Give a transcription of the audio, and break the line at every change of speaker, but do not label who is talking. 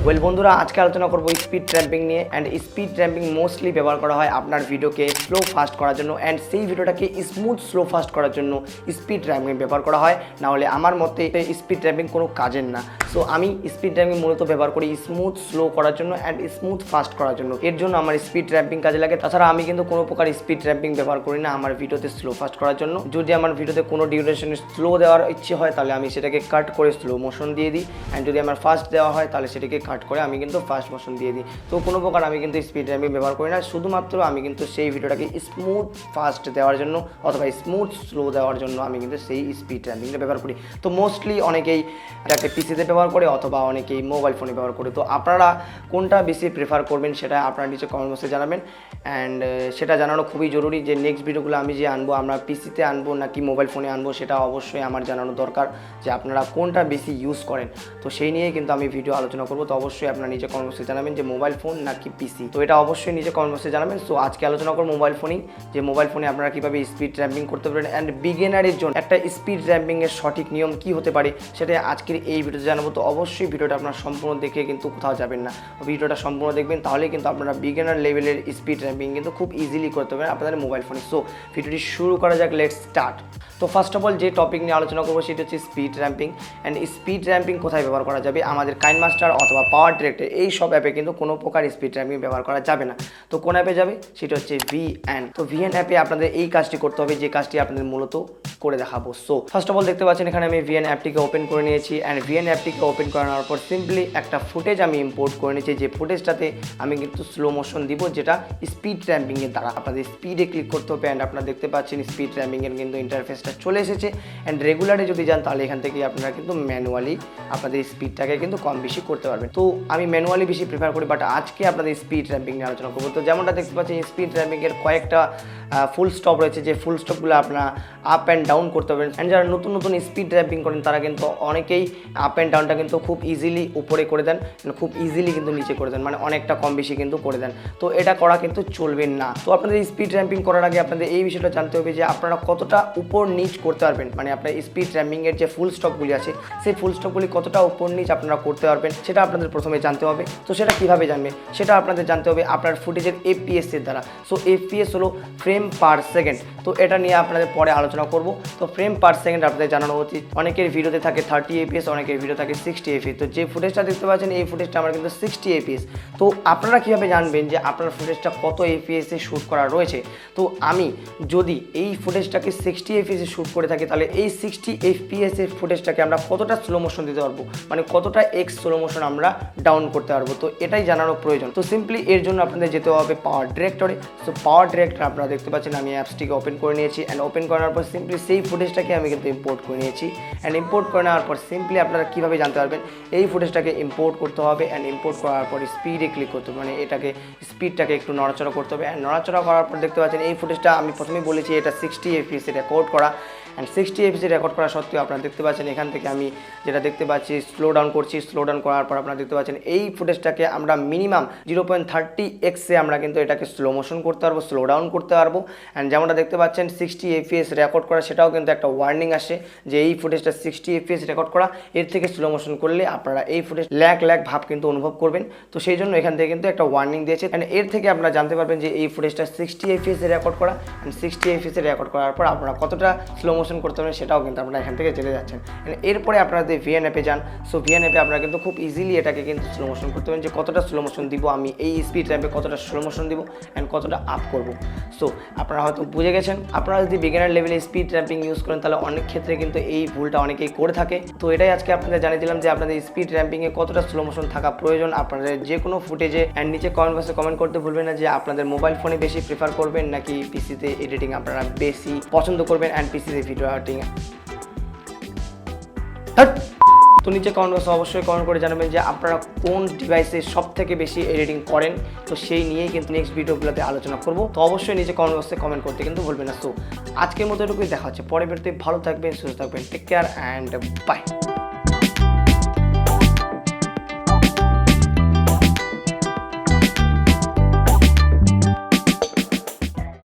Well বন্ধুরা, আজকে আলোচনা করব স্পিড ট্র্যাম্পিং নিয়ে। অ্যান্ড স্পিড ট্র্যাম্পিং মোস্টলি ব্যবহার করা হয় আপনার ভিডিওকে স্লো ফাস্ট করার জন্য, অ্যান্ড সেই ভিডিওটাকে স্মুথ স্লো ফাস্ট করার জন্য স্পিড ট্র্যাম্পিং ব্যবহার করা হয়। না হলে আমার মতে স্পিড ট্র্যাম্পিং কোনো কাজের না। সো আমি স্পিড ট্র্যাম্পিং মূলত ব্যবহার করি স্মুথ স্লো করার জন্য অ্যান্ড স্মুথ ফাস্ট করার জন্য। এর জন্য আমার স্পিড ট্র্যাম্পিং কাজে লাগে। তাছাড়া আমি কিন্তু কোনো প্রকার স্পিড ট্র্যাম্পিং ব্যবহার করি না আমার ভিডিওতে স্লো ফাস্ট করার জন্য। যদি আমার ভিডিওতে কোনো ডিউরেশনে স্লো দেওয়ার ইচ্ছে হয় তাহলে আমি সেটাকে কাট করে স্লো মোশন দিয়ে দিই, অ্যান্ড যদি আমার ফাস্ট দেওয়া হয় তাহলে সেটাকে কাট করে আমি কিন্তু ফাস্ট মোশন দিয়ে দিই। তো কোনো প্রকার আমি কিন্তু স্পিড ট্র্যাম্পিং ব্যবহার করি না, শুধুমাত্র আমি কিন্তু সেই ভিডিওটাকে স্মুথ ফাস্ট দেওয়ার জন্য অথবা স্মুথ স্লো দেওয়ার জন্য আমি কিন্তু সেই স্পিড ট্র্যাম্পিংটা ব্যবহার করি। তো মোস্টলি অনেকেই এটাকে পিসিতে ব্যবহার করে অথবা অনেকেই মোবাইল ফোনে ব্যবহার করে। তো আপনারা কোনটা বেশি প্রেফার করবেন সেটা আপনারা নিচে কমেন্ট বক্সে জানাবেন। অ্যান্ড সেটা জানানো খুবই জরুরি যে নেক্সট ভিডিওগুলো আমি যে আনবো আমরা পিসিতে আনবো নাকি মোবাইল ফোনে আনবো সেটা অবশ্যই আমার জানানো দরকার যে আপনারা কোনটা বেশি ইউজ করেন। তো সেই নিয়ে কিন্তু আমি ভিডিও আলোচনা করবো। তো অবশ্যই আপনারা নিচে কমেন্ট বক্সে জানাবেন যে মোবাইল ফোন নাকি পিসি। তো এটা অবশ্যই নিচে কমেন্ট বক্সে জানাবেন। সো আজকে আলোচনা করবো মোবাইল ফোনেই, যে মোবাইল ফোনে আপনারা কীভাবে স্পিড ট্র্যাম্পিং করতে পারেন অ্যান্ড বিগিনারের জন্য একটা স্পিড ট্র্যাম্পিংয়ের সঠিক নিয়ম কী হতে পারে সেটা আজকের এই ভিডিওতে জানাবো। তো অবশ্যই ভিডিওটা আপনারা সম্পূর্ণ দেখে কিন্তু কোথাও যাবেন না, ভিডিওটা সম্পূর্ণ দেখবেন, তাহলে কিন্তু আপনারা বিগিনার লেভেলের স্পিড ট্র্যাম্পিং কিন্তু খুব ইজিলি করতে পারেন আপনাদের মোবাইল ফোনে। সো ভিডিওটি শুরু করা যাক, লেটস স্টার্ট। তো ফার্স্ট অফ অল যে টপিক নিয়ে আলোচনা করবো সেটা হচ্ছে speed ramping. And speed ramping কোথায় ব্যবহার করা যাবে? আমাদের কাইনমাস্টার অথবা পাওয়ার ডিরেক্টর এই সব অ্যাপে কিন্তু কোনো প্রকার স্পিড র্যাম্পিং ব্যবহার করা যাবে না। তো কোন অ্যাপে যাবে? সেটা হচ্ছে ভিএন। তো ভিএন অ্যাপে আপনাদের এই কাজটি করতে হবে যে কাজটি আপনাদের মূলত করে দেখাবো। সো ফার্স্ট অফ অল দেখতে পাচ্ছেন এখানে আমি ভিএন অ্যাপটিকে ওপেন করে নিয়েছি। অ্যান্ড ভিএন অ্যাপটিকে ওপেন করানোর পর সিম্পলি একটা ফুটেজ আমি ইম্পোর্ট করে নিয়েছি, যে ফুটেজটাতে আমি কিন্তু স্লো মোশন দিব, যেটা স্পিড র্যাম্পিংয়ের দ্বারা আপনাদের স্পিডে ক্লিক করতে হবে। অ্যান্ড আপনারা দেখতে পাচ্ছেন স্পিড র্যাম্পিংয়ের কিন্তু ইন্টারফেসটা চলে এসেছে। অ্যান্ড রেগুলারে যদি যান তাহলে এখান থেকে আপনারা কিন্তু ম্যানুয়ালি আপনাদের স্পিডটাকে কিন্তু কম বেশি করতে পারবেন। তো আমি ম্যানুয়ালি বেশি প্রেফার করি, বাট আজকে আপনাদের স্পিড র্যাম্পিং নিয়ে আলোচনা করবো। তো যেমনটা দেখতে পাচ্ছেন স্পিড র্যাম্পিংয়ের কয়েকটা ফুল স্টপ রয়েছে, যে ফুল স্টপগুলো আপনারা আপ অ্যান্ড ডাউন করতে পারবেন। অ্যান্ড যারা নতুন নতুন স্পিড র্যাম্পিং করেন তারা কিন্তু অনেকেই আপ অ্যান্ড ডাউনটা কিন্তু খুব ইজিলি উপরে করে দেন, খুব ইজিলি কিন্তু নিচে করে দেন, মানে অনেকটা কম বেশি কিন্তু করে দেন। তো এটা করা কিন্তু চলবে না। তো আপনাদের স্পিড র্যাম্পিং করার আগে আপনাদের এই বিষয়টা জানতে হবে যে আপনারা কতটা উপর নিচ করতে পারবেন, মানে আপনার স্পিড র্যাম্পিংয়ের যে ফুল স্টপগুলি আছে সেই ফুল স্টপগুলি কতটা উপর নিচ আপনারা করতে পারবেন সেটা আপনাদের প্রথমে জানতে হবে। তো সেটা কীভাবে জানবেন? সেটা আপনাদের জানতে হবে আপনার ফুটেজের এফপিএসের দ্বারা। সো এফপিএস হলো ফ্রেম পার সেকেন্ড। তো এটা নিয়ে আপনাদের পরে আলোচনা করব। তো ফ্রেম পার সেকেন্ড আপনাদের জানানো উচিত। অনেকের ভিডিওতে থাকে 30 এফপিএস, অনেকের ভিডিও থাকে 60 এফপিএস। তো যে ফুটেজটা দেখতে পাচ্ছেন এই ফুটেজটা আমার কিন্তু 60 এফপিএস। তো আপনারা কীভাবে জানবেন যে আপনার ফুটেজটা কত এফপিএসে শ্যুট করা রয়েছে? তো আমি যদি এই ফুটেজটাকে 60 এফপিএসে শ্যুট করে থাকি তাহলে এই 60 এফপিএসের ফুটেজটাকে আমরা কতটা স্লো মোশন দিতে পারবো, মানে কতটা এক্স স্লো মোশন আমরা ডাউন করতে পারবো। তো এটাই জানানো প্রয়োজন। তো সিম্পলি এর জন্য আপনাদের যেতে হবে পাওয়ার ডিরেক্টরে। সো পাওয়ার ডিরেক্টর আপনারা দেখতে পাচ্ছেন আমি অ্যাপসটিকে ওপেন করে নিয়েছি। অ্যান্ড ওপেন করার পর সিম্পলি সেই ফুটেজটাকে আমি কিন্তু ইম্পোর্ট করে নিয়েছি। অ্যান্ড ইম্পোর্ট করে নেওয়ার পর সিম্পলি আপনারা কীভাবে জানতে পারবেন এই ফুটেজটাকে ইম্পোর্ট করতে হবে। অ্যান্ড ইম্পোর্ট করার পর স্পিডে ক্লিক করতে হবে, মানে এটাকে স্পিডটাকে একটু নড়াচড়া করতে হবে। অ্যান্ড নড়াচড়া করার পর দেখতে পাচ্ছেন এই ফুটেজটা আমি প্রথমেই বলেছি এটা 60 এফপিএসে রেকর্ড করা। অ্যান্ড 60 এফপিএসে রেকর্ড করা সত্ত্বেও আপনারা দেখতে পাচ্ছেন এখান থেকে আমি যেটা দেখতে পাচ্ছি স্লো ডাউন করছি। স্লো ডাউন করার পর আপনারা দেখতে পাচ্ছেন এই ফুটেজটাকে আমরা মিনিমাম 0.30x আমরা কিন্তু এটাকে স্লো মোশন করতে পারবো, স্লো ডাউন করতে পারবো। অ্যান্ড যেমনটা দেখতে পাচ্ছেন 60 এফপিএস রেকর্ড করা, সেটাও কিন্তু একটা ওয়ার্নিং আসে যে এই ফুটেজটা 60 এফপিএস রেকর্ড করা, এর থেকে স্লো মোশন করলে আপনারা এই ফুটেজ ল্যাগ ভাব কিন্তু অনুভব করবেন। তো সেই জন্য এখান থেকে কিন্তু একটা ওয়ার্নিং দিয়েছে। অ্যান্ড এর থেকে আপনারা জানতে পারবেন যে এই ফুটেজটা 60 এফপিএস রেকর্ড করা। অ্যান্ড 60 এফপিএস রেকর্ড করার পর আপনারা কতটা স্লো মোশন করতে পারবেন সেটাও কিন্তু আপনারা এখান থেকে জেনে যাচ্ছেন। এরপরে আপনারা যদি ভিএন অ্যাপে যান, সো ভিএন অ্যাপে আপনারা কিন্তু খুব ইজিলি এটাকে কিন্তু স্লো মোশন করতে পারেন, যে কতটা স্লো মোশন দিব আমি এই স্পিড র্যাম্পে, কতটা স্লো মোশন দিব অ্যান্ড কতটা আপ করব। সো আপনারা হয়তো বুঝে গেছেন। আপনারা যদি বিগিনার লেভেলে স্পিড র্যাম্পিং ইউজ করেন তাহলে অনেক ক্ষেত্রে কিন্তু এই ভুলটা অনেকেই করে থাকে। তো এটাই আজকে আপনাদের জানিয়ে দিলাম যে আপনাদের স্পিড র্যাম্পিংয়ে কতটা স্লো মোশন থাকা প্রয়োজন আপনাদের যে কোনো ফুটেজে। অ্যান্ড নিচে কমেন্ট বক্সে কমেন্ট করতে ভুলবেন না যে আপনাদের মোবাইল ফোনে বেশি প্রেফার করবেন নাকি পিসিতে এডিটিং আপনারা বেশি পছন্দ করবেন অ্যান্ড পিসিতে ভিডিও এডিটিং। তো নিচে কমেন্ট বক্সে অবশ্যই কমেন্ট করে জানাবেন যে আপনারা কোন ডিভাইসে সব থেকে বেশি এডিটিং করেন। তো সেই নিয়েই কিন্তু নেক্সট ভিডিওগুলোতে আলোচনা করবো। তো অবশ্যই নিচে কমেন্ট বক্সে কমেন্ট করতে কিন্তু ভুলবেন না। তো আজকের মতো এটুকুই, দেখা হচ্ছে পরের ভিডিওতে। ভালো থাকবেন, সুস্থ থাকবেন, টেক কেয়ার অ্যান্ড বাই।